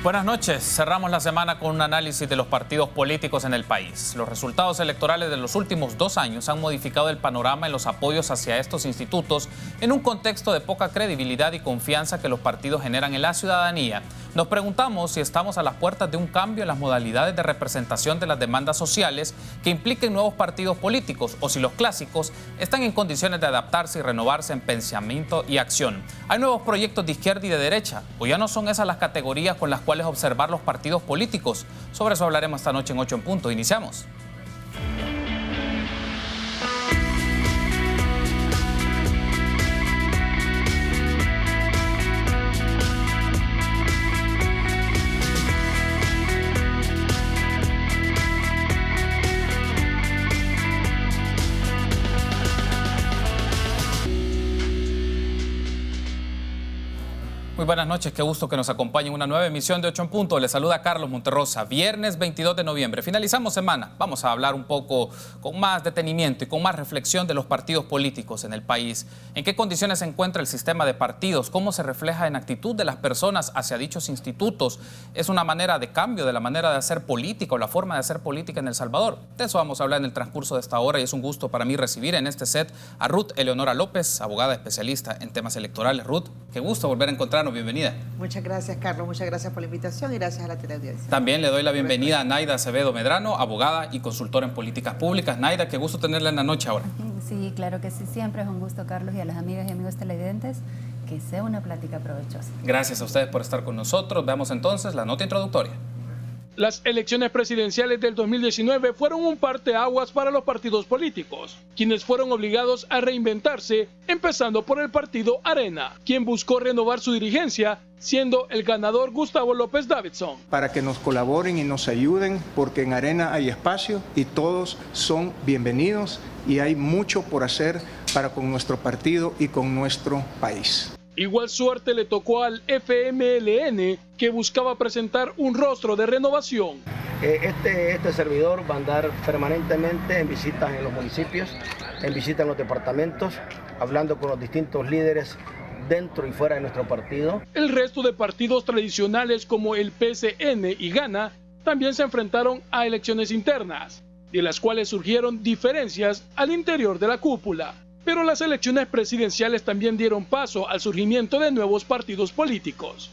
Buenas noches. Cerramos la semana con un análisis de los partidos políticos en el país. Los resultados electorales de los últimos 2 años han modificado el panorama en los apoyos hacia estos institutos en un contexto de poca credibilidad y confianza que los partidos generan en la ciudadanía. Nos preguntamos si estamos a las puertas de un cambio en las modalidades de representación de las demandas sociales que impliquen nuevos partidos políticos o si los clásicos están en condiciones de adaptarse y renovarse en pensamiento y acción. Hay nuevos proyectos de izquierda y de derecha, o ya no son esas las categorías con las cuales observar los partidos políticos. Sobre eso hablaremos esta noche en 8 en Punto. Iniciamos. Muy buenas noches, qué gusto que nos acompañen en una nueva emisión de 8 en Punto. Les saluda Carlos Monterrosa. Viernes 22 de noviembre. Finalizamos semana. Vamos a hablar un poco con más detenimiento y con más reflexión de los partidos políticos en el país. ¿En qué condiciones se encuentra el sistema de partidos? ¿Cómo se refleja en actitud de las personas hacia dichos institutos? ¿Es una manera de cambio de la manera de hacer política o la forma de hacer política en El Salvador? De eso vamos a hablar en el transcurso de esta hora y es un gusto para mí recibir en este set a Ruth Eleonora López, abogada especialista en temas electorales. Ruth, qué gusto volver a encontrarnos. Bienvenida. Muchas gracias, Carlos. Muchas gracias por la invitación y gracias a la teleaudiencia. También le doy la bienvenida a Naida Acevedo Medrano, abogada y consultora en políticas públicas. Naida, qué gusto tenerla en la noche ahora. Sí, claro que sí. Siempre es un gusto, Carlos, y a las amigas y amigos televidentes, que sea una plática provechosa. Gracias a ustedes por estar con nosotros. Veamos entonces la nota introductoria. Las elecciones presidenciales del 2019 fueron un parteaguas para los partidos políticos, quienes fueron obligados a reinventarse, empezando por el partido Arena, quien buscó renovar su dirigencia, siendo el ganador Gustavo López Davidson. Para que nos colaboren y nos ayuden, porque en Arena hay espacio y todos son bienvenidos y hay mucho por hacer para con nuestro partido y con nuestro país. Igual suerte le tocó al FMLN, que buscaba presentar un rostro de renovación. Este servidor va a andar permanentemente en visitas en los municipios, en visitas en los departamentos, hablando con los distintos líderes dentro y fuera de nuestro partido. El resto de partidos tradicionales como el PCN y Gana también se enfrentaron a elecciones internas, de las cuales surgieron diferencias al interior de la cúpula. Pero las elecciones presidenciales también dieron paso al surgimiento de nuevos partidos políticos.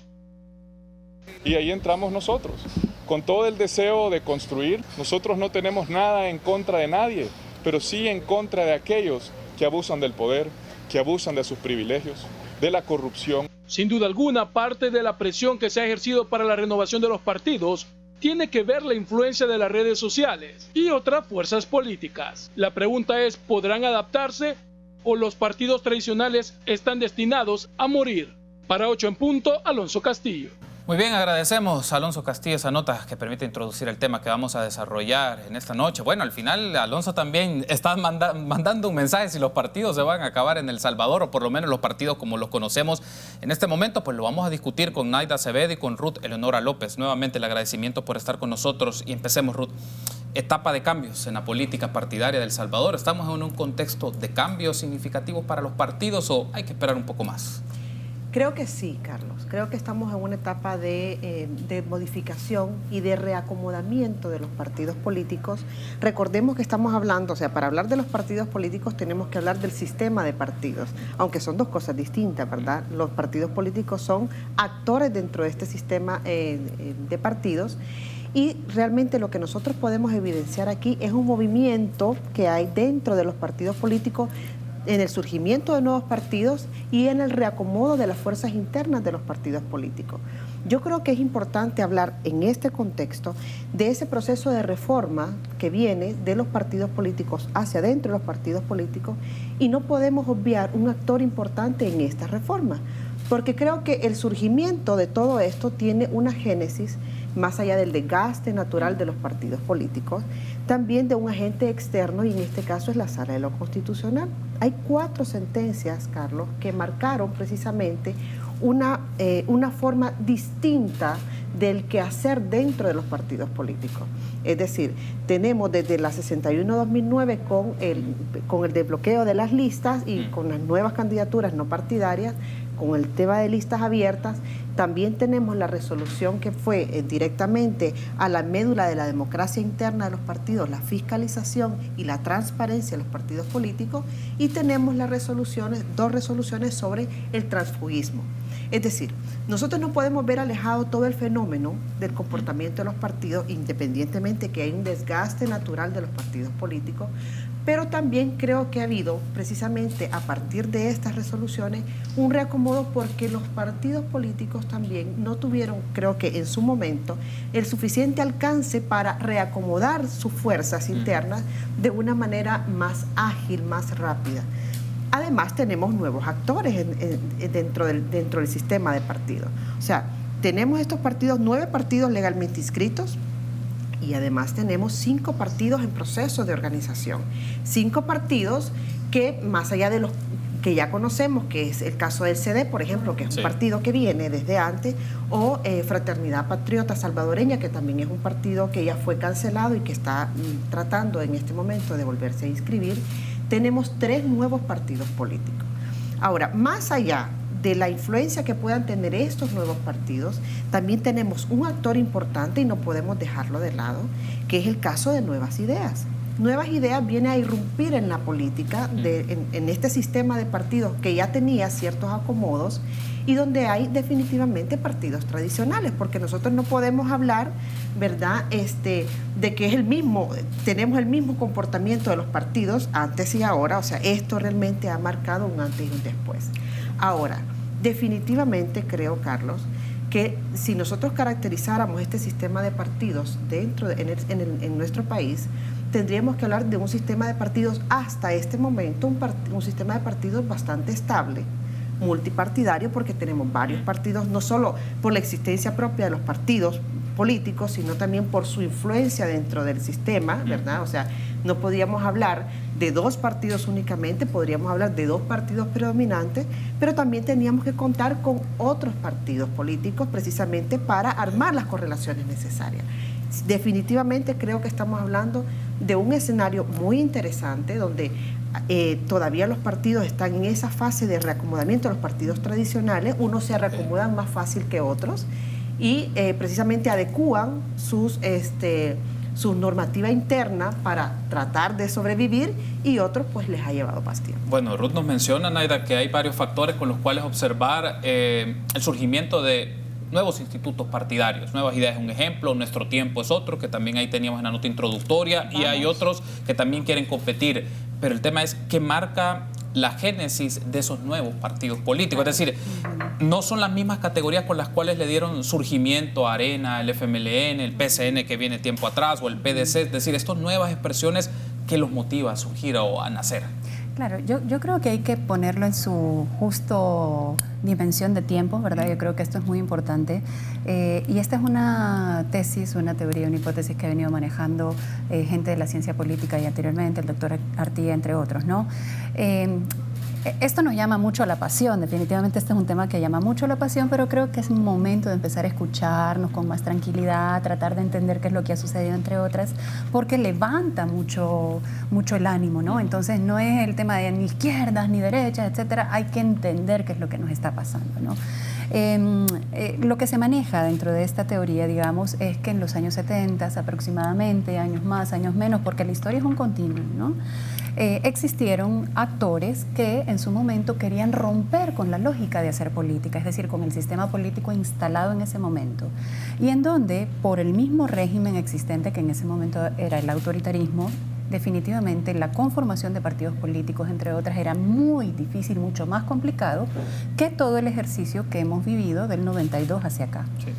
Y ahí entramos nosotros, con todo el deseo de construir. Nosotros no tenemos nada en contra de nadie, pero sí en contra de aquellos que abusan del poder, que abusan de sus privilegios, de la corrupción. Sin duda alguna, parte de la presión que se ha ejercido para la renovación de los partidos tiene que ver la influencia de las redes sociales y otras fuerzas políticas. La pregunta es, ¿podrán adaptarse o los partidos tradicionales están destinados a morir? Para 8 en Punto, Alonso Castillo. Muy bien, agradecemos a Alonso Castillo esa nota que permite introducir el tema que vamos a desarrollar en esta noche. Bueno, al final Alonso también está mandando un mensaje si los partidos se van a acabar en El Salvador, o por lo menos los partidos como los conocemos en este momento, pues lo vamos a discutir con Naida Acevedo y con Ruth Eleonora López. Nuevamente el agradecimiento por estar con nosotros y empecemos, Ruth. Etapa de cambios en la política partidaria de El Salvador. ¿Estamos en un contexto de cambios significativos para los partidos o hay que esperar un poco más? Creo que sí, Carlos. Creo que estamos en una etapa de modificación y de reacomodamiento de los partidos políticos. Recordemos que estamos hablando, o sea, para hablar de los partidos políticos tenemos que hablar del sistema de partidos, aunque son dos cosas distintas, ¿verdad? Los partidos políticos son actores dentro de este sistema de partidos. Y realmente lo que nosotros podemos evidenciar aquí es un movimiento que hay dentro de los partidos políticos en el surgimiento de nuevos partidos y en el reacomodo de las fuerzas internas de los partidos políticos. Yo creo que es importante hablar en este contexto de ese proceso de reforma que viene de los partidos políticos hacia adentro de los partidos políticos y no podemos obviar un actor importante en esta reforma, porque creo que el surgimiento de todo esto tiene una génesis más allá del desgaste natural de los partidos políticos, también de un agente externo, y en este caso es la Sala de lo Constitucional. Hay 4 sentencias, Carlos, que marcaron precisamente una forma distinta del quehacer dentro de los partidos políticos. Es decir, tenemos desde la 61-2009 con el desbloqueo de las listas y con las nuevas candidaturas no partidarias, con el tema de listas abiertas. También tenemos la resolución que fue directamente a la médula de la democracia interna de los partidos, la fiscalización y la transparencia de los partidos políticos, y tenemos las resoluciones, 2 resoluciones sobre el transfugismo. Es decir, nosotros no podemos ver alejado todo el fenómeno del comportamiento de los partidos, independientemente que hay un desgaste natural de los partidos políticos, pero también creo que ha habido, precisamente a partir de estas resoluciones, un reacomodo porque los partidos políticos también no tuvieron, creo que en su momento, el suficiente alcance para reacomodar sus fuerzas internas de una manera más ágil, más rápida. Además, tenemos nuevos actores dentro del sistema de partidos. O sea, tenemos estos partidos, 9 partidos legalmente inscritos, y además tenemos 5 partidos en proceso de organización. 5 partidos que, más allá de los que ya conocemos, que es el caso del CD, por ejemplo, que es un partido que viene desde antes, o Fraternidad Patriota Salvadoreña, que también es un partido que ya fue cancelado y que está tratando en este momento de volverse a inscribir. Tenemos 3 nuevos partidos políticos. Ahora, más allá de la influencia que puedan tener estos nuevos partidos, también tenemos un actor importante y no podemos dejarlo de lado, que es el caso de Nuevas Ideas. Nuevas Ideas viene a irrumpir en la política, en este sistema de partidos que ya tenía ciertos acomodos y donde hay definitivamente partidos tradicionales, porque nosotros no podemos hablar, ¿verdad?, de que es tenemos el mismo comportamiento de los partidos antes y ahora. O sea, esto realmente ha marcado un antes y un después. Ahora, definitivamente creo, Carlos, que si nosotros caracterizáramos este sistema de partidos en nuestro país, tendríamos que hablar de un sistema de partidos hasta este momento, un sistema de partidos bastante estable, multipartidario, porque tenemos varios partidos, no solo por la existencia propia de los partidos políticos, sino también por su influencia dentro del sistema, ¿verdad? O sea, no podríamos hablar de 2 partidos únicamente, podríamos hablar de 2 partidos predominantes, pero también teníamos que contar con otros partidos políticos precisamente para armar las correlaciones necesarias. Definitivamente creo que estamos hablando de un escenario muy interesante donde todavía los partidos están en esa fase de reacomodamiento de los partidos tradicionales. Unos se reacomodan más fácil que otros y precisamente adecúan su normativa interna para tratar de sobrevivir, y otros pues les ha llevado más tiempo. Bueno, Ruth nos menciona, Naida, que hay varios factores con los cuales observar el surgimiento de nuevos institutos partidarios. Nuevas Ideas es un ejemplo, Nuestro Tiempo es otro, que también ahí teníamos en la nota introductoria, y hay otros que también quieren competir. Pero el tema es qué marca la génesis de esos nuevos partidos políticos. Es decir, no son las mismas categorías con las cuales le dieron surgimiento a Arena, el FMLN, el PCN que viene tiempo atrás, o el PDC. Es decir, estas nuevas expresiones que los motiva a surgir o a nacer. Claro, yo creo que hay que ponerlo en su justo dimensión de tiempo, ¿verdad? Yo creo que esto es muy importante. Y esta es una tesis, una teoría, una hipótesis que ha venido manejando gente de la ciencia política y anteriormente, el doctor Artiga, entre otros, ¿no? Esto nos llama mucho a la pasión, definitivamente este es un tema que llama mucho a la pasión, pero creo que es un momento de empezar a escucharnos con más tranquilidad, tratar de entender qué es lo que ha sucedido, entre otras, porque levanta mucho el ánimo, ¿no? Entonces no es el tema de ni izquierdas ni derechas, etcétera, hay que entender qué es lo que nos está pasando, ¿no? Lo que se maneja dentro de esta teoría, digamos, es que en los años 70 aproximadamente, años más, años menos, porque la historia es un continuo, ¿no? Existieron actores que en su momento querían romper con la lógica de hacer política, es decir, con el sistema político instalado en ese momento, y en donde, por el mismo régimen existente que en ese momento era el autoritarismo, definitivamente la conformación de partidos políticos, entre otras, era muy difícil, mucho más complicado que todo el ejercicio que hemos vivido del 92 hacia acá. Sí.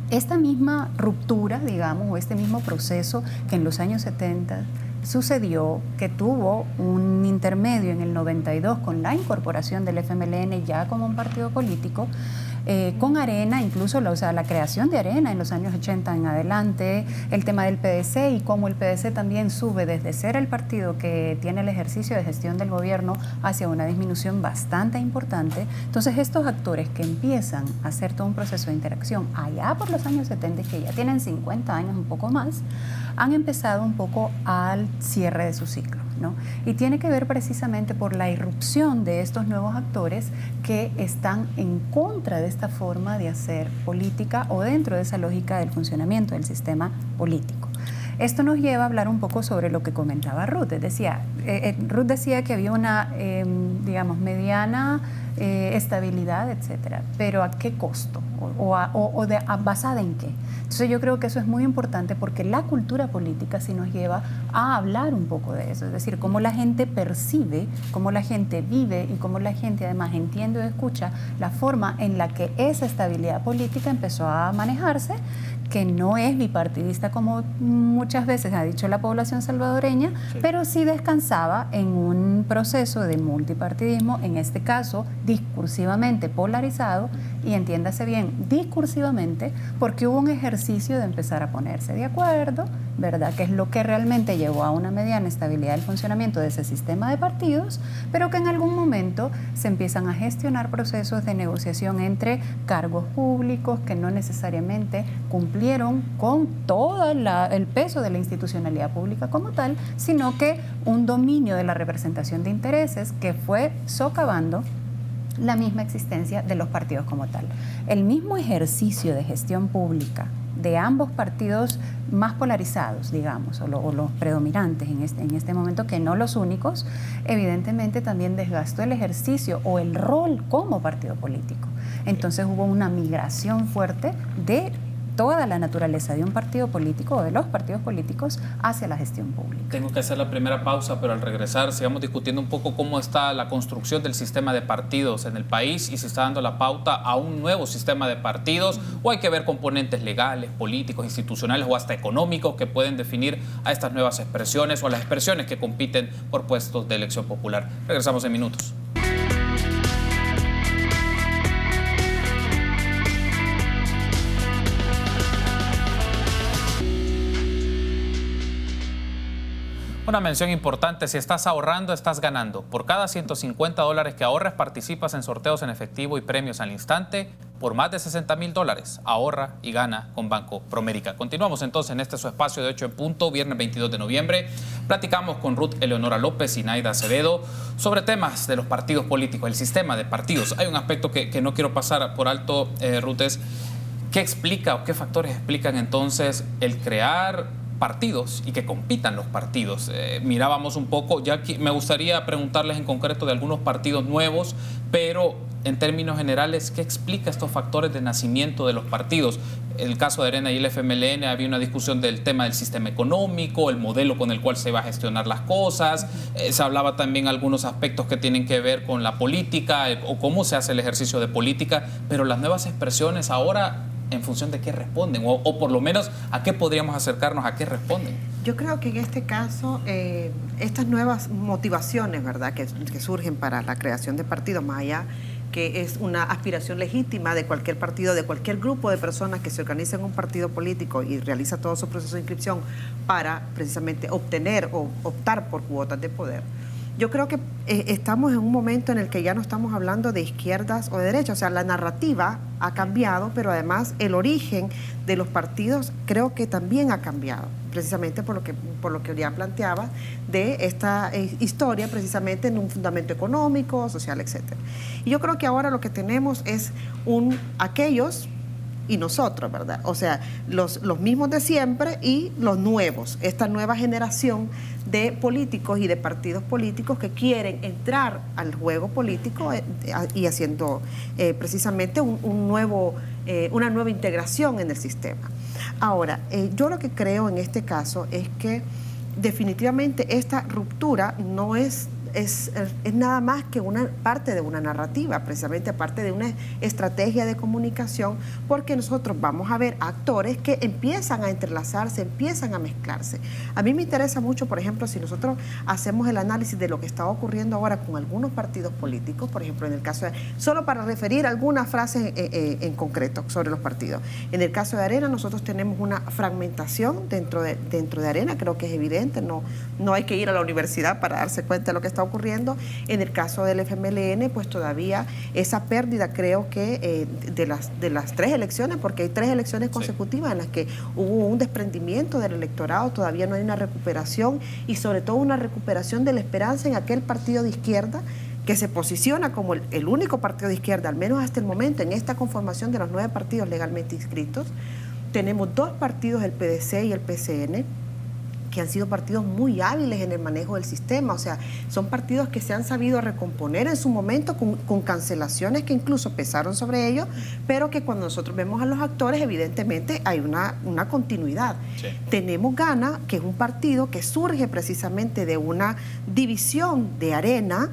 Esta misma ruptura, digamos, o este mismo proceso que en los años 70 sucedió, que tuvo un intermedio en el 92 con la incorporación del FMLN ya como un partido político, con Arena, incluso la creación de Arena en los años 80 en adelante, el tema del PDC y cómo el PDC también sube desde ser el partido que tiene el ejercicio de gestión del gobierno hacia una disminución bastante importante. Entonces estos actores que empiezan a hacer todo un proceso de interacción allá por los años 70, que ya tienen 50 años, un poco más, han empezado un poco al cierre de su ciclo, ¿no? Y tiene que ver precisamente por la irrupción de estos nuevos actores que están en contra de esta forma de hacer política o dentro de esa lógica del funcionamiento del sistema político. Esto nos lleva a hablar un poco sobre lo que comentaba Ruth. Ruth decía que había una, digamos, mediana estabilidad, etcétera, pero ¿a qué costo? ¿Basada en qué? Entonces yo creo que eso es muy importante porque la cultura política sí nos lleva a hablar un poco de eso, es decir, cómo la gente percibe, cómo la gente vive y cómo la gente además entiende o escucha la forma en la que esa estabilidad política empezó a manejarse, que no es bipartidista como muchas veces ha dicho la población salvadoreña, sí, pero sí descansaba en un proceso de multipartidismo, en este caso discursivamente polarizado, y entiéndase bien, discursivamente, porque hubo un ejercicio de empezar a ponerse de acuerdo, ¿verdad? Que es lo que realmente llevó a una mediana estabilidad del funcionamiento de ese sistema de partidos, pero que en algún momento se empiezan a gestionar procesos de negociación entre cargos públicos que no necesariamente cumplieron con todo el peso de la institucionalidad pública como tal, sino que un dominio de la representación de intereses que fue socavando la misma existencia de los partidos como tal. El mismo ejercicio de gestión pública de ambos partidos más polarizados, digamos, o los predominantes en este momento, que no los únicos, evidentemente también desgastó el ejercicio o el rol como partido político. Entonces hubo una migración fuerte de toda la naturaleza de un partido político o de los partidos políticos hacia la gestión pública. Tengo que hacer la primera pausa, pero al regresar sigamos discutiendo un poco cómo está la construcción del sistema de partidos en el país y si está dando la pauta a un nuevo sistema de partidos o hay que ver componentes legales, políticos, institucionales o hasta económicos que pueden definir a estas nuevas expresiones o a las expresiones que compiten por puestos de elección popular. Regresamos en minutos. Una mención importante: si estás ahorrando, estás ganando. Por cada $150 que ahorres, participas en sorteos en efectivo y premios al instante por más de $60,000. Ahorra y gana con Banco Promérica. Continuamos entonces en este su espacio de 8 en punto, viernes 22 de noviembre. Platicamos con Ruth Eleonora López y Naida Acevedo sobre temas de los partidos políticos, el sistema de partidos. Hay un aspecto que no quiero pasar por alto, Ruth, es ¿qué explica o qué factores explican entonces el crear partidos y que compitan los partidos? Mirábamos un poco, ya que me gustaría preguntarles en concreto de algunos partidos nuevos, pero en términos generales, ¿qué explica estos factores de nacimiento de los partidos? El caso de Arena y el FMLN, había una discusión del tema del sistema económico, el modelo con el cual se va a gestionar las cosas, se hablaba también algunos aspectos que tienen que ver con la política o cómo se hace el ejercicio de política, pero las nuevas expresiones ahora, ¿en función de qué responden? O por lo menos, ¿a qué podríamos acercarnos? ¿A qué responden? Yo creo que en este caso, estas nuevas motivaciones, ¿verdad?, que surgen para la creación de partidos, más allá que es una aspiración legítima de cualquier partido, de cualquier grupo de personas que se organiza en un partido político y realiza todo su proceso de inscripción para precisamente obtener o optar por cuotas de poder. Yo creo que estamos en un momento en el que ya no estamos hablando de izquierdas o de derechas, o sea, la narrativa ha cambiado, pero además el origen de los partidos creo que también ha cambiado, precisamente por lo que ya planteaba de esta historia, precisamente en un fundamento económico, social, etcétera. Y yo creo que ahora lo que tenemos es aquellos y nosotros, ¿verdad? O sea, los mismos de siempre y los nuevos, esta nueva generación de políticos y de partidos políticos que quieren entrar al juego político y haciendo precisamente una nueva integración en el sistema. Ahora, yo lo que creo en este caso es que definitivamente esta ruptura no es es nada más que una parte de una narrativa, precisamente parte de una estrategia de comunicación, porque nosotros vamos a ver actores que empiezan a entrelazarse, empiezan a mezclarse. A mí me interesa mucho, por ejemplo, si nosotros hacemos el análisis de lo que está ocurriendo ahora con algunos partidos políticos, por ejemplo, en el caso de, solo para referir algunas frases en concreto sobre los partidos. En el caso de Arena, nosotros tenemos una fragmentación dentro de Arena, creo que es evidente, no hay que ir a la universidad para darse cuenta de lo que está ocurriendo. En el caso del FMLN, pues todavía esa pérdida, creo que de las 3 elecciones, porque hay 3 elecciones consecutivas en las que hubo un desprendimiento del electorado, todavía no hay una recuperación y sobre todo una recuperación de la esperanza en aquel partido de izquierda que se posiciona como el único partido de izquierda, al menos hasta el momento, en esta conformación de los 9 partidos legalmente inscritos. Tenemos 2 partidos, el PDC y el PCN, que han sido partidos muy hábiles en el manejo del sistema, o sea, son partidos que se han sabido recomponer en su momento con cancelaciones que incluso pesaron sobre ellos, pero que cuando nosotros vemos a los actores, evidentemente hay una continuidad. Sí. Tenemos Gana, que es un partido que surge precisamente de una división de Arena,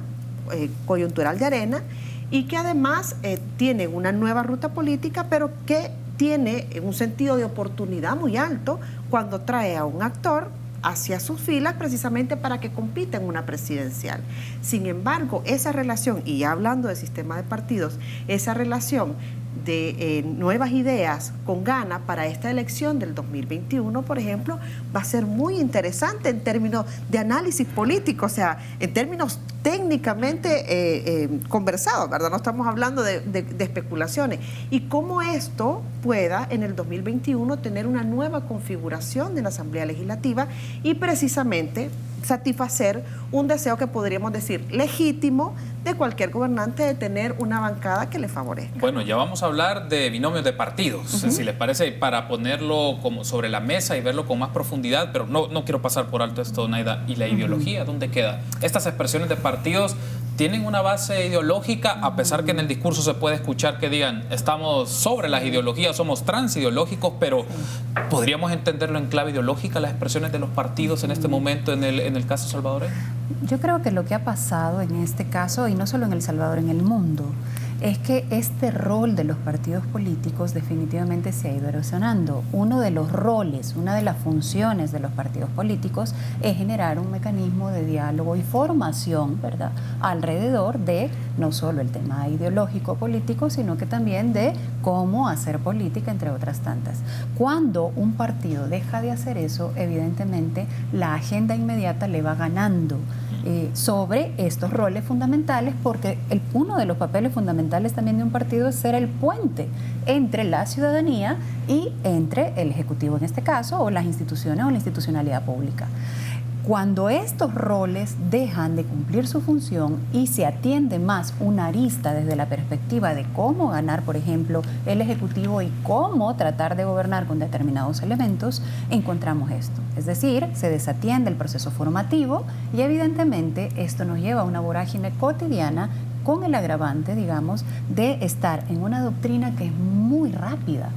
coyuntural de Arena, y que además tiene una nueva ruta política, pero que tiene un sentido de oportunidad muy alto cuando trae a un actor hacia sus filas precisamente para que compita en una presidencial. Sin embargo, esa relación, y ya hablando del sistema de partidos, esa relación de nuevas ideas con Gana para esta elección del 2021, por ejemplo, va a ser muy interesante en términos de análisis político, o sea, en términos técnicamente conversados, ¿verdad? No estamos hablando de especulaciones. Y cómo esto pueda en el 2021 tener una nueva configuración de la Asamblea Legislativa y precisamente satisfacer un deseo que podríamos decir legítimo de cualquier gobernante de tener una bancada que le favorezca. Bueno, ya vamos a hablar de binomios de partidos, si les parece, para ponerlo como sobre la mesa y verlo con más profundidad, pero no quiero pasar por alto esto, Naida. ¿Y la ideología dónde queda? Estas expresiones de partidos tienen una base ideológica, a pesar que en el discurso se puede escuchar que digan estamos sobre las ideologías, somos transideológicos, pero ¿podríamos entenderlo en clave ideológica las expresiones de los partidos en este momento en el caso salvadoreño? Yo creo que lo que ha pasado en este caso, y no solo en El Salvador, en el mundo, es que este rol de los partidos políticos definitivamente se ha ido erosionando. Uno de los roles, una de las funciones de los partidos políticos es generar un mecanismo de diálogo y formación, ¿verdad?, alrededor de no solo el tema ideológico político, sino que también de cómo hacer política, entre otras tantas. Cuando un partido deja de hacer eso, evidentemente la agenda inmediata le va ganando sobre estos roles fundamentales, porque uno de los papeles fundamentales también de un partido es ser el puente entre la ciudadanía y entre el Ejecutivo en este caso, o las instituciones o la institucionalidad pública. Cuando estos roles dejan de cumplir su función y se atiende más una arista desde la perspectiva de cómo ganar, por ejemplo, el Ejecutivo y cómo tratar de gobernar con determinados elementos, encontramos esto. Es decir, se desatiende el proceso formativo y evidentemente esto nos lleva a una vorágine cotidiana con el agravante, digamos, de estar en una doctrina que es muy rápida,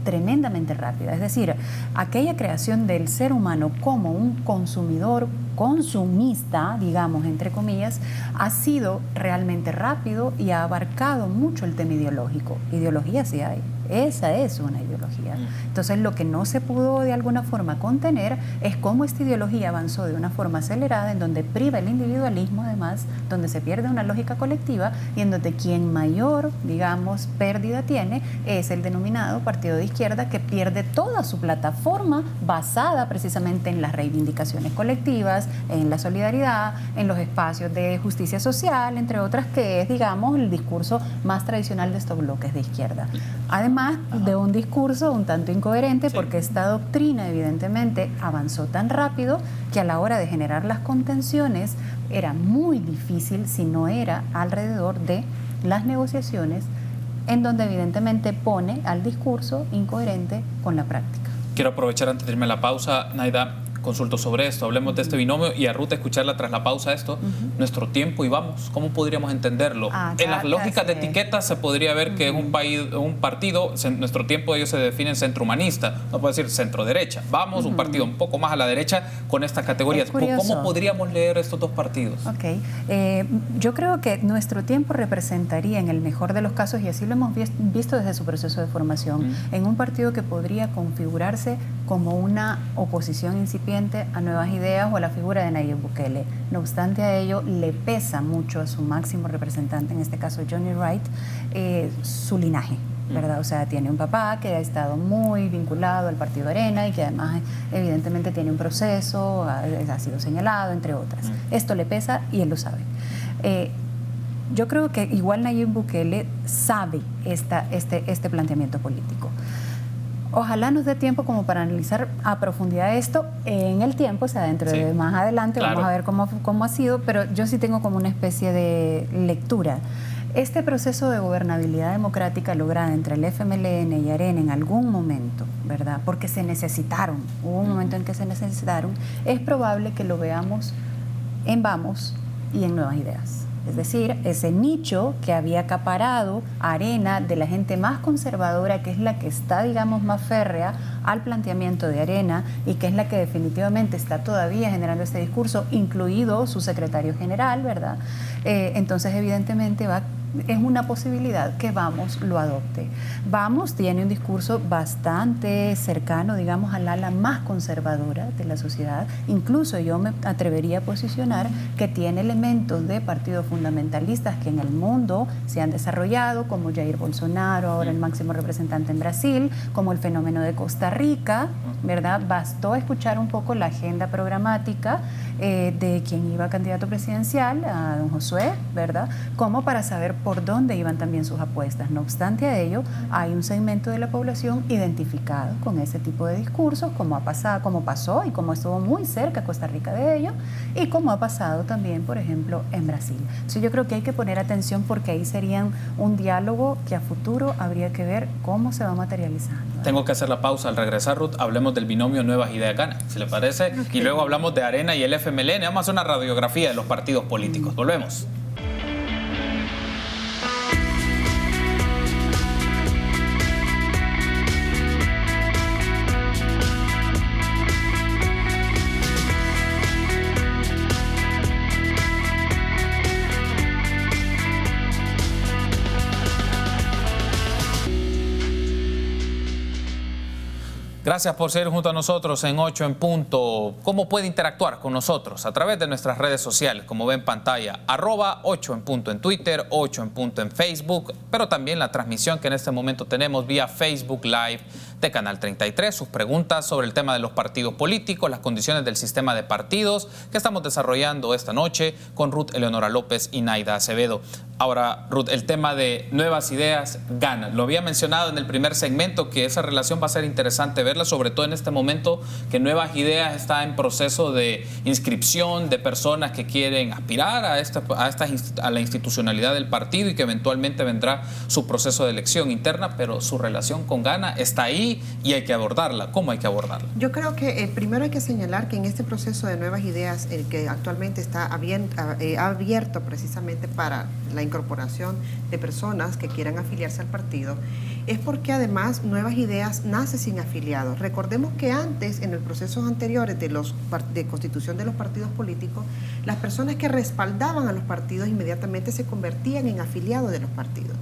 tremendamente rápida. Es decir, aquella creación del ser humano como un consumidor, consumista, digamos, entre comillas, ha sido realmente rápido y ha abarcado mucho el tema ideológico. Ideología sí hay. Esa es una ideología. Entonces, lo que no se pudo de alguna forma contener es cómo esta ideología avanzó de una forma acelerada, en donde priva el individualismo, además, donde se pierde una lógica colectiva y en donde quien mayor, digamos, pérdida tiene es el denominado partido de izquierda, que pierde toda su plataforma basada precisamente en las reivindicaciones colectivas, en la solidaridad, en los espacios de justicia social, entre otras, que es, digamos, el discurso más tradicional de estos bloques de izquierda. Además de un discurso un tanto incoherente, porque esta doctrina evidentemente avanzó tan rápido que a la hora de generar las contenciones era muy difícil, si no era alrededor de las negociaciones, en donde evidentemente pone al discurso incoherente con la práctica. Quiero aprovechar antes de irme a la pausa, Naida, consulto sobre esto, hablemos de este binomio y a Ruth escucharla tras la pausa esto, nuestro tiempo y vamos, ¿cómo podríamos entenderlo? En las lógicas de etiquetas se podría ver que es un partido, nuestro tiempo ellos se definen centro humanista, no puede decir centro derecha, vamos, un partido un poco más a la derecha con estas categorías. ¿Cómo podríamos leer estos dos partidos? Ok, yo creo que nuestro tiempo representaría en el mejor de los casos, y así lo hemos visto desde su proceso de formación, en un partido que podría configurarse como una oposición incipiente a Nuevas Ideas o a la figura de Nayib Bukele. No obstante a ello, le pesa mucho a su máximo representante, en este caso Johnny Wright, su linaje, ¿verdad? O sea, tiene un papá que ha estado muy vinculado al Partido Arena y que además evidentemente tiene un proceso, ha sido señalado, entre otras. Esto le pesa y él lo sabe. Yo creo que igual Nayib Bukele sabe este planteamiento político. Ojalá nos dé tiempo como para analizar a profundidad esto en el tiempo, o sea, dentro de más adelante, vamos a ver cómo ha sido, pero yo sí tengo como una especie de lectura. Este proceso de gobernabilidad democrática lograda entre el FMLN y Arena en algún momento, ¿verdad? Porque se necesitaron, hubo un momento en que se necesitaron, es probable que lo veamos en Vamos y en Nuevas Ideas. Es decir, ese nicho que había acaparado Arena de la gente más conservadora, que es la que está, digamos, más férrea al planteamiento de Arena y que es la que definitivamente está todavía generando este discurso, incluido su secretario general, ¿verdad? Entonces, evidentemente, es una posibilidad que Vamos lo adopte. Vamos tiene un discurso bastante cercano, digamos, al ala más conservadora de la sociedad. Incluso yo me atrevería a posicionar que tiene elementos de partidos fundamentalistas que en el mundo se han desarrollado, como Jair Bolsonaro, ahora el máximo representante en Brasil, como el fenómeno de Costa Rica, ¿verdad? Bastó escuchar un poco la agenda programática de quien iba candidato presidencial, a don Josué, ¿verdad? Como para saber por dónde iban también sus apuestas. No obstante a ello, hay un segmento de la población identificado con ese tipo de discursos, como pasó y como estuvo muy cerca Costa Rica de ello, y como ha pasado también, por ejemplo, en Brasil. Entonces yo creo que hay que poner atención porque ahí serían un diálogo que a futuro habría que ver cómo se va materializando. Tengo que hacer la pausa. Al regresar, Ruth, hablemos del binomio Nuevas Ideas Gana, si le parece, y luego hablamos de Arena y el FMLN. Vamos a hacer una radiografía de los partidos políticos. Volvemos. Gracias por ser junto a nosotros en 8 en punto. ¿Cómo puede interactuar con nosotros? A través de nuestras redes sociales, como ve en pantalla, @8 en punto en Twitter, 8 en punto en Facebook, pero también la transmisión que en este momento tenemos vía Facebook Live de Canal 33. Sus preguntas sobre el tema de los partidos políticos, las condiciones del sistema de partidos que estamos desarrollando esta noche con Ruth Eleonora López y Naida Acevedo. Ahora, Ruth, el tema de Nuevas Ideas Gana. Lo había mencionado en el primer segmento que esa relación va a ser interesante verla, sobre todo en este momento que Nuevas Ideas está en proceso de inscripción de personas que quieren aspirar a la institucionalidad del partido y que eventualmente vendrá su proceso de elección interna, pero su relación con Gana está ahí y hay que abordarla. ¿Cómo hay que abordarla? Yo creo que primero hay que señalar que en este proceso de Nuevas Ideas, el que actualmente está abierto precisamente para la incorporación de personas que quieran afiliarse al partido, es porque además Nuevas Ideas nace sin afiliados. Recordemos que antes, en los procesos anteriores de constitución de los partidos políticos, las personas que respaldaban a los partidos inmediatamente se convertían en afiliados de los partidos.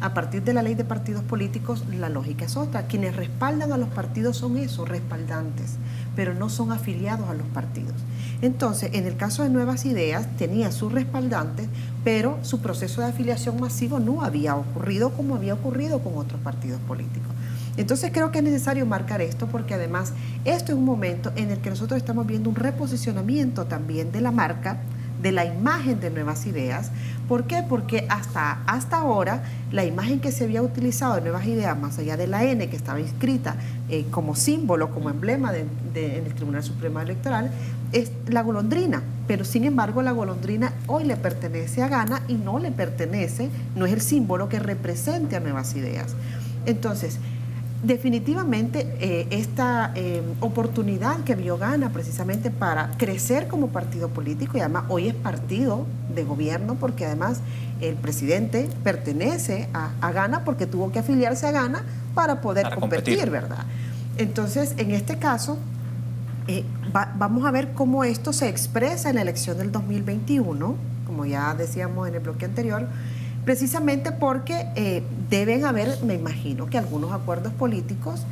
A partir de la ley de partidos políticos, la lógica es otra. Quienes respaldan a los partidos son esos, respaldantes, pero no son afiliados a los partidos. Entonces, en el caso de Nuevas Ideas, tenía sus respaldantes, pero su proceso de afiliación masivo no había ocurrido como había ocurrido con otros partidos políticos. Entonces creo que es necesario marcar esto porque además esto es un momento en el que nosotros estamos viendo un reposicionamiento también de la marca, de la imagen de Nuevas Ideas. ¿Por qué? Porque hasta ahora la imagen que se había utilizado de Nuevas Ideas, más allá de la N que estaba inscrita como símbolo, como emblema en el Tribunal Supremo Electoral, es la golondrina. Pero sin embargo la golondrina hoy le pertenece a Gana y no es el símbolo que represente a Nuevas Ideas. Entonces, definitivamente esta oportunidad que vio Gana precisamente para crecer como partido político, y además hoy es partido de gobierno, porque además el presidente pertenece a Gana porque tuvo que afiliarse a Gana para poder competir, ¿verdad? Entonces, en este caso, vamos a ver cómo esto se expresa en la elección del 2021, como ya decíamos en el bloque anterior, precisamente porque deben haber, me imagino, que algunos acuerdos políticos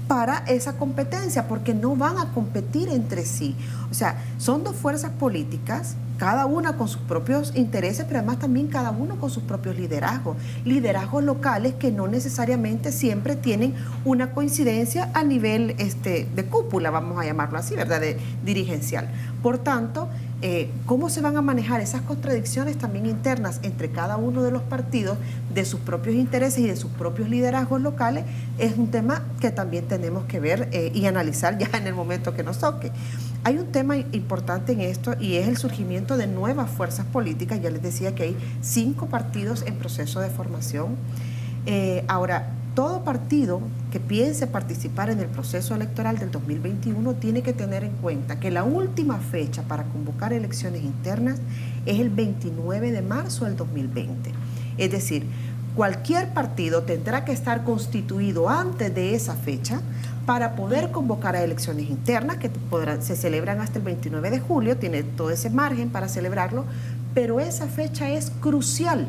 para esa competencia, porque no van a competir entre sí. O sea, son dos fuerzas políticas, cada una con sus propios intereses, pero además también cada uno con sus propios liderazgos locales que no necesariamente siempre tienen una coincidencia a nivel de cúpula, vamos a llamarlo así, ¿verdad?, de dirigencial. Por tanto, cómo se van a manejar esas contradicciones también internas entre cada uno de los partidos, de sus propios intereses y de sus propios liderazgos locales, es un tema que también tenemos que ver y analizar ya en el momento que nos toque. Hay un tema importante en esto y es el surgimiento de nuevas fuerzas políticas. Ya les decía que hay 5 partidos en proceso de formación. Ahora, todo partido que piense participar en el proceso electoral del 2021 tiene que tener en cuenta que la última fecha para convocar elecciones internas es el 29 de marzo del 2020. Es decir, cualquier partido tendrá que estar constituido antes de esa fecha para poder convocar a elecciones internas que se celebran hasta el 29 de julio, tiene todo ese margen para celebrarlo, pero esa fecha es crucial,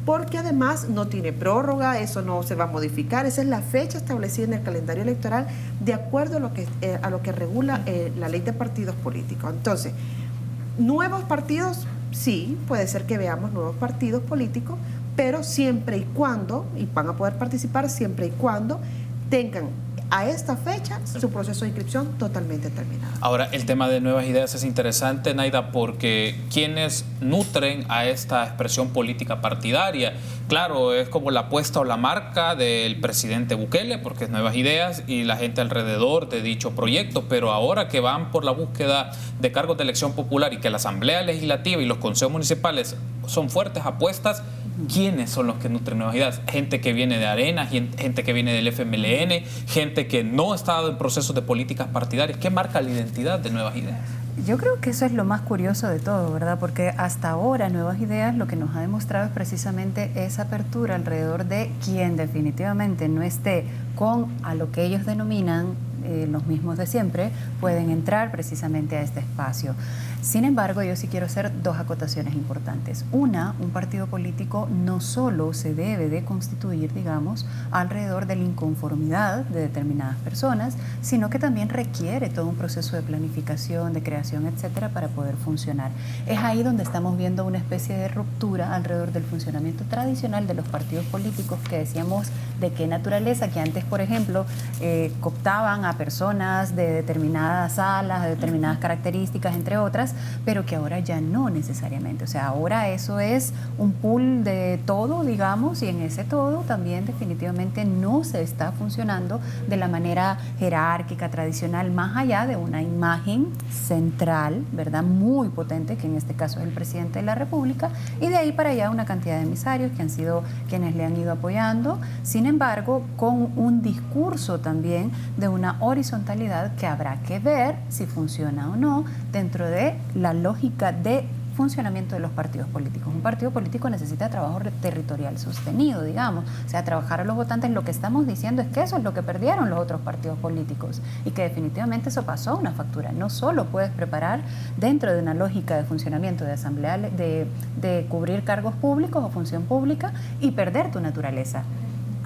porque además no tiene prórroga, eso no se va a modificar, esa es la fecha establecida en el calendario electoral de acuerdo a lo que regula la ley de partidos políticos. Entonces, nuevos partidos, sí, puede ser que veamos nuevos partidos políticos, pero siempre y cuando, y van a poder participar siempre y cuando tengan a esta fecha su proceso de inscripción totalmente terminado. Ahora, el tema de nuevas ideas es interesante, Naida, porque quienes nutren a esta expresión política partidaria, claro, es como la apuesta o la marca del presidente Bukele, porque es nuevas ideas y la gente alrededor de dicho proyecto, pero ahora que van por la búsqueda de cargos de elección popular y que la Asamblea Legislativa y los consejos municipales son fuertes apuestas, ¿quiénes son los que nutren nuevas ideas? Gente que viene de Arena, gente que viene del FMLN, gente que no ha estado en procesos de políticas partidarias. ¿Qué marca la identidad de nuevas ideas? Yo creo que eso es lo más curioso de todo, ¿verdad? Porque hasta ahora Nuevas Ideas lo que nos ha demostrado es precisamente esa apertura alrededor de quien definitivamente no esté con a lo que ellos denominan los mismos de siempre, pueden entrar precisamente a este espacio. Sin embargo, yo sí quiero hacer 2 acotaciones importantes. Una, un partido político no solo se debe de constituir, digamos, alrededor de la inconformidad de determinadas personas, sino que también requiere todo un proceso de planificación, de creación, etcétera, para poder funcionar. Es ahí donde estamos viendo una especie de ruptura alrededor del funcionamiento tradicional de los partidos políticos, que decíamos de qué naturaleza, que antes, por ejemplo, cooptaban a personas de determinadas salas, de determinadas características, entre otras, pero que ahora ya no necesariamente. O sea, ahora eso es un pool de todo, digamos, y en ese todo también definitivamente no se está funcionando de la manera jerárquica, tradicional, más allá de una imagen central, ¿verdad?, muy potente, que en este caso es el presidente de la República, y de ahí para allá una cantidad de emisarios que han sido quienes le han ido apoyando, sin embargo, con un discurso también de una horizontalidad que habrá que ver si funciona o no dentro de la lógica de funcionamiento de los partidos políticos. Un partido político necesita trabajo territorial sostenido, digamos, o sea, trabajar a los votantes. Lo que estamos diciendo es que eso es lo que perdieron los otros partidos políticos y que definitivamente eso pasó una factura. No solo puedes preparar dentro de una lógica de funcionamiento de asamblea, de cubrir cargos públicos o función pública y perder tu naturaleza.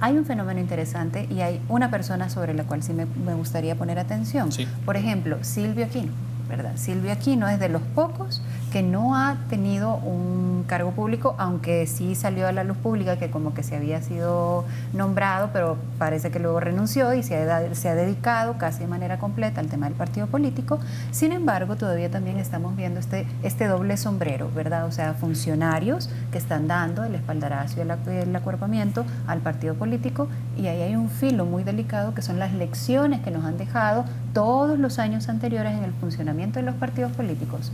Hay un fenómeno interesante y hay una persona sobre la cual sí me gustaría poner atención. Sí. Por ejemplo, Silvio Aquino, ¿verdad? Silvio Aquino es de los pocos que no ha tenido un cargo público, aunque sí salió a la luz pública que como que se había sido nombrado, pero parece que luego renunció y se ha dedicado casi de manera completa al tema del partido político. Sin embargo, todavía también estamos viendo este doble sombrero, ¿verdad? O sea, funcionarios que están dando el espaldarazo y el acuerpamiento al partido político, y ahí hay un filo muy delicado que son las lecciones que nos han dejado todos los años anteriores en el funcionamiento de los partidos políticos.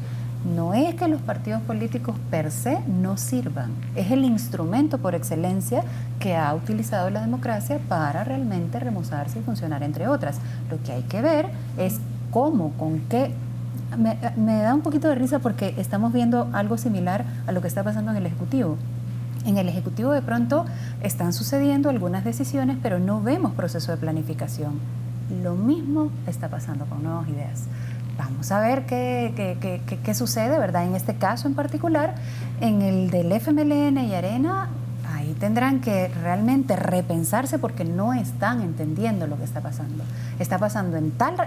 No es que los partidos políticos per se no sirvan, es el instrumento por excelencia que ha utilizado la democracia para realmente remozarse y funcionar, entre otras. Lo que hay que ver es cómo, con qué. Me da un poquito de risa porque estamos viendo algo similar a lo que está pasando en el Ejecutivo. En el Ejecutivo de pronto están sucediendo algunas decisiones, pero no vemos proceso de planificación. Lo mismo está pasando con Nuevas Ideas. Vamos a ver qué sucede, ¿verdad? En este caso en particular, en el del FMLN y Arena, ahí tendrán que realmente repensarse porque no están entendiendo lo que está pasando. Está pasando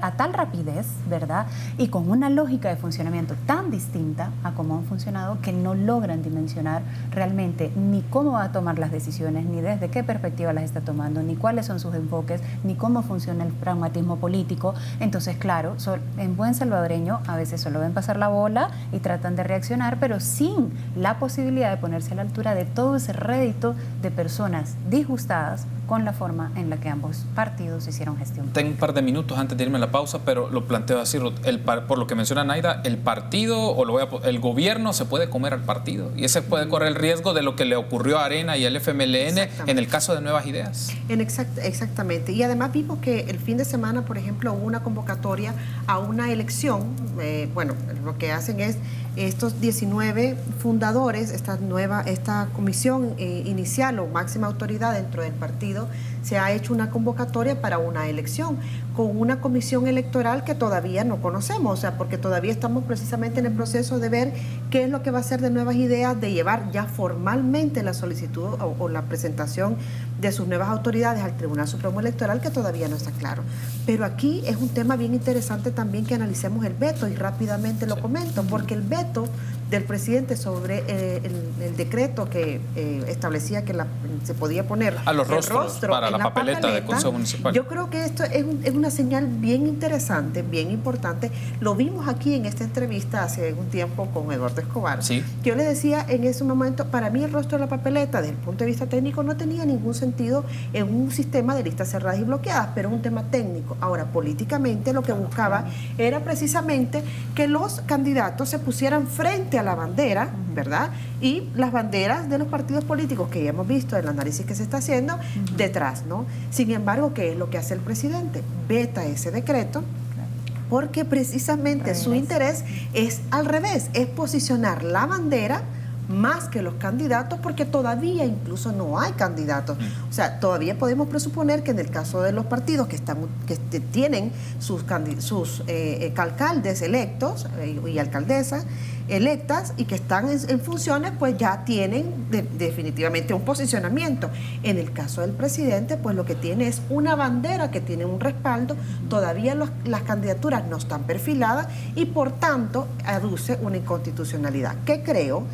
a tal rapidez, ¿verdad? Y con una lógica de funcionamiento tan distinta a cómo han funcionado que no logran dimensionar realmente ni cómo va a tomar las decisiones, ni desde qué perspectiva las está tomando, ni cuáles son sus enfoques, ni cómo funciona el pragmatismo político. Entonces, claro, en buen salvadoreño a veces solo ven pasar la bola y tratan de reaccionar, pero sin la posibilidad de ponerse a la altura de todo ese rédito de personas disgustadas con la forma en la que ambos partidos hicieron gestión. Tengo un par de minutos antes de irme a la pausa, pero lo planteo así, por lo que menciona Naida, el partido el gobierno se puede comer al partido y ese puede correr el riesgo de lo que le ocurrió a Arena y al FMLN en el caso de Nuevas Ideas. Exactamente. Y además vimos que el fin de semana, por ejemplo, hubo una convocatoria a una elección. Bueno, lo que hacen es estos 19 fundadores, esta comisión inicial o máxima autoridad dentro del partido, se ha hecho una convocatoria para una elección con una comisión electoral que todavía no conocemos, o sea, porque todavía estamos precisamente en el proceso de ver qué es lo que va a hacer de Nuevas Ideas, de llevar ya formalmente la solicitud o la presentación de sus nuevas autoridades al Tribunal Supremo Electoral, que todavía no está claro. Pero aquí es un tema bien interesante también que analicemos el veto, y rápidamente lo comento, porque el veto del presidente sobre el decreto que establecía que se podía poner a los rostros para la papeleta de Consejo Municipal. Yo creo que esto es una señal bien interesante, bien importante. Lo vimos aquí en esta entrevista hace un tiempo con Eduardo Escobar. Sí. Que yo le decía en ese momento, para mí el rostro de la papeleta, desde el punto de vista técnico, no tenía ningún sentido en un sistema de listas cerradas y bloqueadas, pero es un tema técnico. Ahora, políticamente lo que buscaba era precisamente que los candidatos se pusieran frente a la bandera, ¿verdad? Y las banderas de los partidos políticos que ya hemos visto, el análisis que se está haciendo, detrás, ¿no? Sin embargo, ¿qué es lo que hace el presidente? Veta ese decreto porque precisamente su interés es al revés, es posicionar la bandera más que los candidatos, porque todavía incluso no hay candidatos. O sea, todavía podemos presuponer que en el caso de los partidos que tienen sus alcaldes electos y alcaldesas electas y que están en funciones, pues ya tienen definitivamente un posicionamiento. En el caso del presidente, pues lo que tiene es una bandera que tiene un respaldo, todavía las candidaturas no están perfiladas y por tanto aduce una inconstitucionalidad, que creo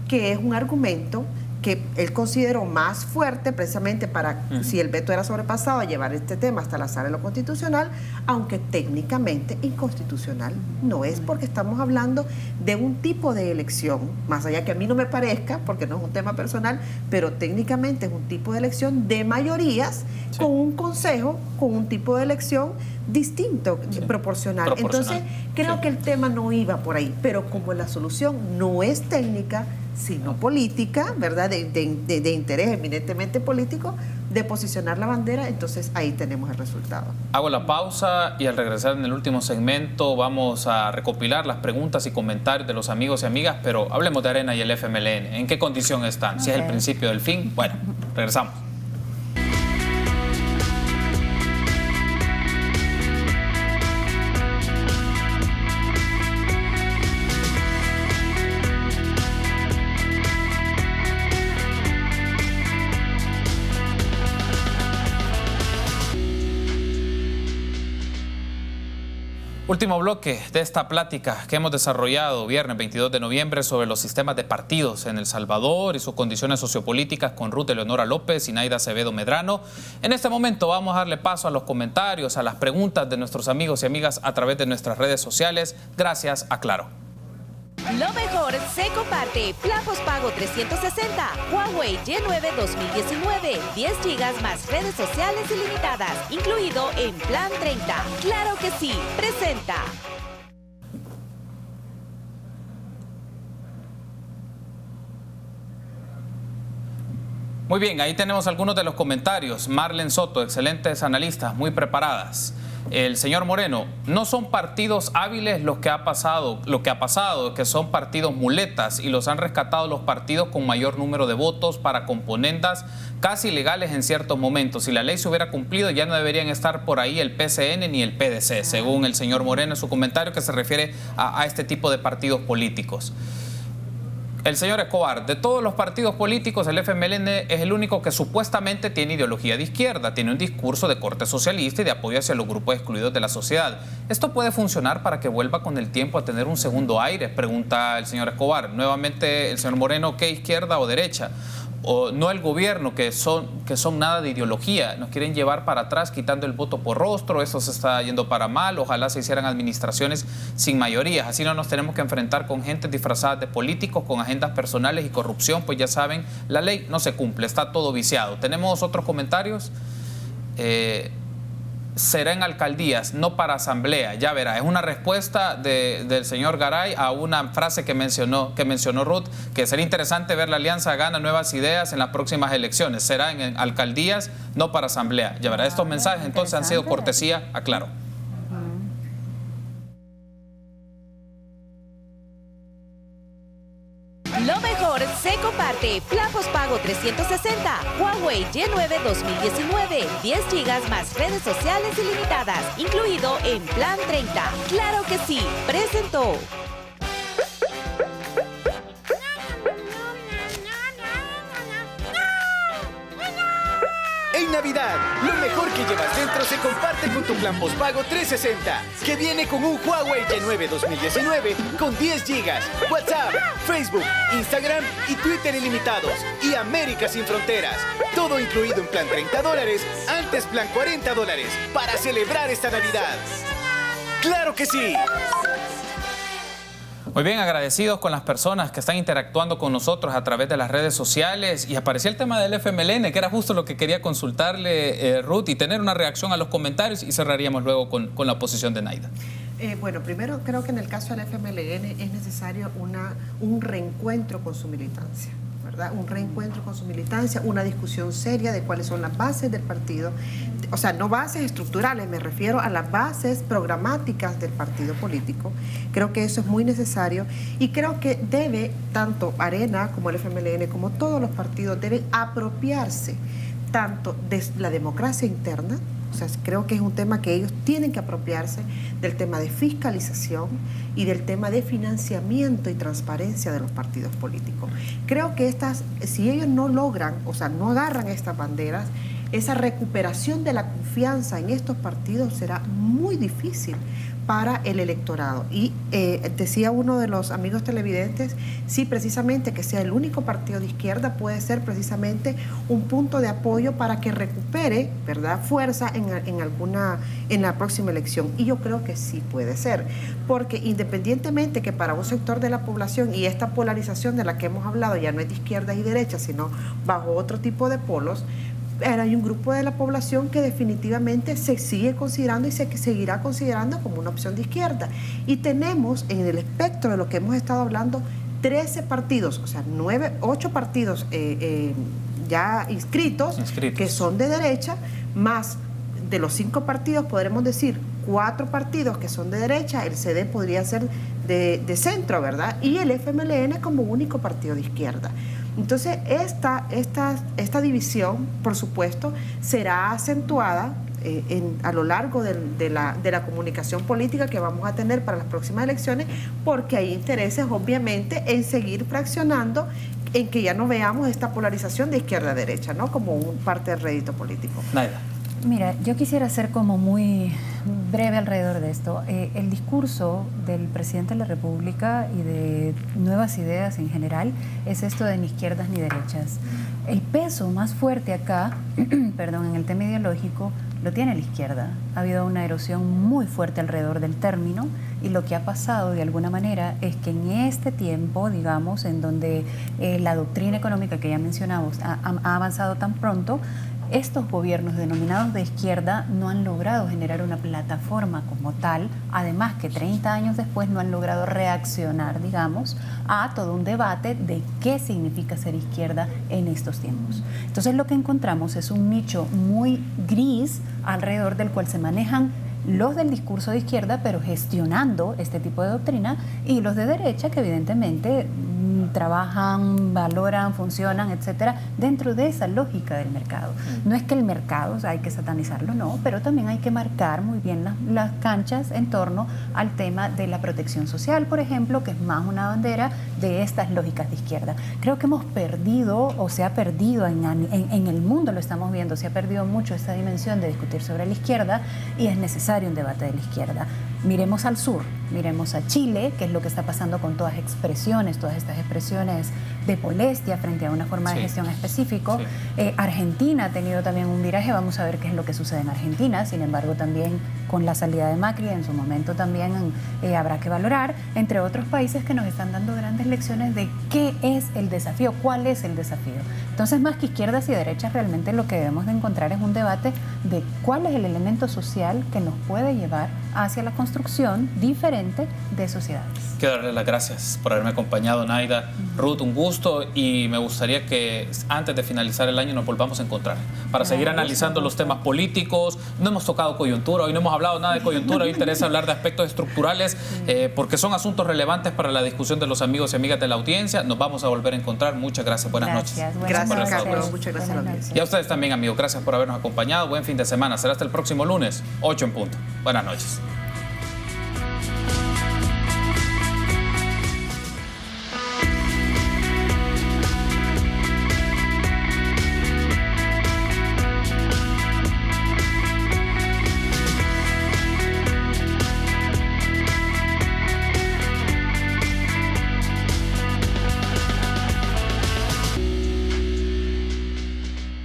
que es un argumento que él consideró más fuerte precisamente para, si el veto era sobrepasado, llevar este tema hasta la sala de lo constitucional, aunque técnicamente inconstitucional no es, porque estamos hablando de un tipo de elección, más allá que a mí no me parezca, porque no es un tema personal, pero técnicamente es un tipo de elección de mayorías, con un consejo, con un tipo de elección distinto, proporcional. Entonces, creo que el tema no iba por ahí, pero como la solución no es técnica, sino política, ¿verdad? De interés eminentemente político, de posicionar la bandera, entonces ahí tenemos el resultado. Hago la pausa y al regresar en el último segmento vamos a recopilar las preguntas y comentarios de los amigos y amigas, pero hablemos de Arena y el FMLN. ¿En qué condición están? Si es el principio del fin. Bueno, regresamos. Último bloque de esta plática que hemos desarrollado viernes 22 de noviembre sobre los sistemas de partidos en El Salvador y sus condiciones sociopolíticas con Ruth Eleonora López y Naida Acevedo Medrano. En este momento vamos a darle paso a los comentarios, a las preguntas de nuestros amigos y amigas a través de nuestras redes sociales. Gracias a Claro. Lo mejor se comparte. Plan postpago 360. Huawei Y9 2019. 10 GB más redes sociales ilimitadas. Incluido en Plan 30. Claro que sí. Presenta. Muy bien, ahí tenemos algunos de los comentarios. Marlen Soto, excelentes analistas, muy preparadas. El señor Moreno, no son partidos hábiles lo que ha pasado, que son partidos muletas y los han rescatado los partidos con mayor número de votos para componendas casi legales en ciertos momentos. Si la ley se hubiera cumplido, ya no deberían estar por ahí el PCN ni el PDC, según el señor Moreno en su comentario que se refiere a este tipo de partidos políticos. El señor Escobar, de todos los partidos políticos, el FMLN es el único que supuestamente tiene ideología de izquierda, tiene un discurso de corte socialista y de apoyo hacia los grupos excluidos de la sociedad. ¿Esto puede funcionar para que vuelva con el tiempo a tener un segundo aire? Pregunta el señor Escobar. Nuevamente el señor Moreno, ¿qué izquierda o derecha? O no el gobierno, que son nada de ideología, nos quieren llevar para atrás quitando el voto por rostro, eso se está yendo para mal, ojalá se hicieran administraciones sin mayorías, así no nos tenemos que enfrentar con gente disfrazada de políticos, con agendas personales y corrupción, pues ya saben, la ley no se cumple, está todo viciado. ¿Tenemos otros comentarios? Será en alcaldías, no para asamblea, ya verá. Es una respuesta del señor Garay a una frase que mencionó Ruth, que sería interesante ver la alianza Gana Nuevas Ideas en las próximas elecciones. Será en alcaldías, no para asamblea. Ya verá, estos mensajes entonces han sido cortesía, aclaro. Lo mejor se comparte. Plan postpago 360. Huawei Y9 2019. 10 GB más redes sociales ilimitadas. Incluido en Plan 30. ¡Claro que sí! Presentó. En Navidad, lo mejor que llevas dentro se comparte con tu plan postpago 360, que viene con un Huawei Y9 2019 con 10 GB, WhatsApp, Facebook, Instagram y Twitter ilimitados y América sin fronteras. Todo incluido en plan $30, antes plan $40, para celebrar esta Navidad. ¡Claro que sí! Muy bien, agradecidos con las personas que están interactuando con nosotros a través de las redes sociales. Y apareció el tema del FMLN, que era justo lo que quería consultarle, Ruth, y tener una reacción a los comentarios, y cerraríamos luego con la posición de Naida. Bueno, primero creo que en el caso del FMLN es necesario un reencuentro con su militancia, ¿verdad? Un reencuentro con su militancia, una discusión seria de cuáles son las bases del partido, o sea, no bases estructurales, me refiero a las bases programáticas del partido político. Creo que eso es muy necesario y creo que debe, tanto Arena como el FMLN, como todos los partidos, deben apropiarse tanto de la democracia interna. O sea, creo que es un tema que ellos tienen que apropiarse del tema de fiscalización y del tema de financiamiento y transparencia de los partidos políticos. Creo que si ellos no logran, o sea, no agarran estas banderas, esa recuperación de la confianza en estos partidos será muy difícil para el electorado. Y decía uno de los amigos televidentes, sí, precisamente que sea el único partido de izquierda puede ser precisamente un punto de apoyo para que recupere, ¿verdad?, fuerza en la próxima elección. Y yo creo que sí puede ser, porque independientemente que para un sector de la población y esta polarización de la que hemos hablado ya no es de izquierda y derecha, sino bajo otro tipo de polos, hay un grupo de la población que definitivamente se sigue considerando y se seguirá considerando como una opción de izquierda. Y tenemos en el espectro de lo que hemos estado hablando 13 partidos, o sea, 8 partidos ya inscritos, que son de derecha, más de los 5 partidos podremos decir 4 partidos que son de derecha, el CD podría ser de centro, ¿verdad? Y el FMLN como único partido de izquierda. Entonces, esta división, por supuesto, será acentuada a lo largo de la comunicación política que vamos a tener para las próximas elecciones, porque hay intereses, obviamente, en seguir fraccionando, en que ya no veamos esta polarización de izquierda a derecha, ¿no?, como parte del rédito político. Naida. Mira, yo quisiera ser como muy breve alrededor de esto. El discurso del presidente de la República y de Nuevas Ideas en general es esto de ni izquierdas ni derechas. El peso más fuerte acá, perdón, en el tema ideológico, lo tiene la izquierda. Ha habido una erosión muy fuerte alrededor del término y lo que ha pasado de alguna manera es que en este tiempo, digamos, en donde la doctrina económica que ya mencionamos ha avanzado tan pronto, estos gobiernos denominados de izquierda no han logrado generar una plataforma como tal, además que 30 años después no han logrado reaccionar, digamos, a todo un debate de qué significa ser izquierda en estos tiempos. Entonces lo que encontramos es un nicho muy gris alrededor del cual se manejan los del discurso de izquierda, pero gestionando este tipo de doctrina, y los de derecha que evidentemente trabajan, valoran, funcionan, etcétera, dentro de esa lógica del mercado. No es que el mercado, o sea, hay que satanizarlo, no, pero también hay que marcar muy bien las canchas en torno al tema de la protección social, por ejemplo, que es más una bandera de estas lógicas de izquierda. Creo que hemos perdido, o se ha perdido en el mundo, lo estamos viendo, se ha perdido mucho esta dimensión de discutir sobre la izquierda, y es necesario un debate de la izquierda. Miremos al sur, miremos a Chile, que es lo que está pasando con todas estas expresiones de molestia frente a una forma de gestión específico. Argentina ha tenido también un viraje, vamos a ver qué es lo que sucede en Argentina. Sin embargo, también con la salida de Macri, en su momento también habrá que valorar, entre otros países que nos están dando grandes lecciones de qué es el desafío, cuál es el desafío. Entonces, más que izquierdas y derechas, realmente lo que debemos de encontrar es un debate de cuál es el elemento social que nos puede llevar hacia la construcción diferente de sociedades. Quiero darle las gracias por haberme acompañado, Naida. Ruth, un gusto, y me gustaría que antes de finalizar el año nos volvamos a encontrar para seguir analizando los temas políticos. No hemos tocado coyuntura, hoy no hemos hablado nada de coyuntura, hoy interesa hablar de aspectos estructurales porque son asuntos relevantes para la discusión de los amigos y amigas de la audiencia. Nos vamos a volver a encontrar. Muchas gracias, buenas noches. Gracias, Carlos. Muchas gracias a la audiencia. Y a ustedes también, amigos, gracias por habernos acompañado. Buen fin de semana. Será hasta el próximo lunes, 8 en punto. Buenas noches.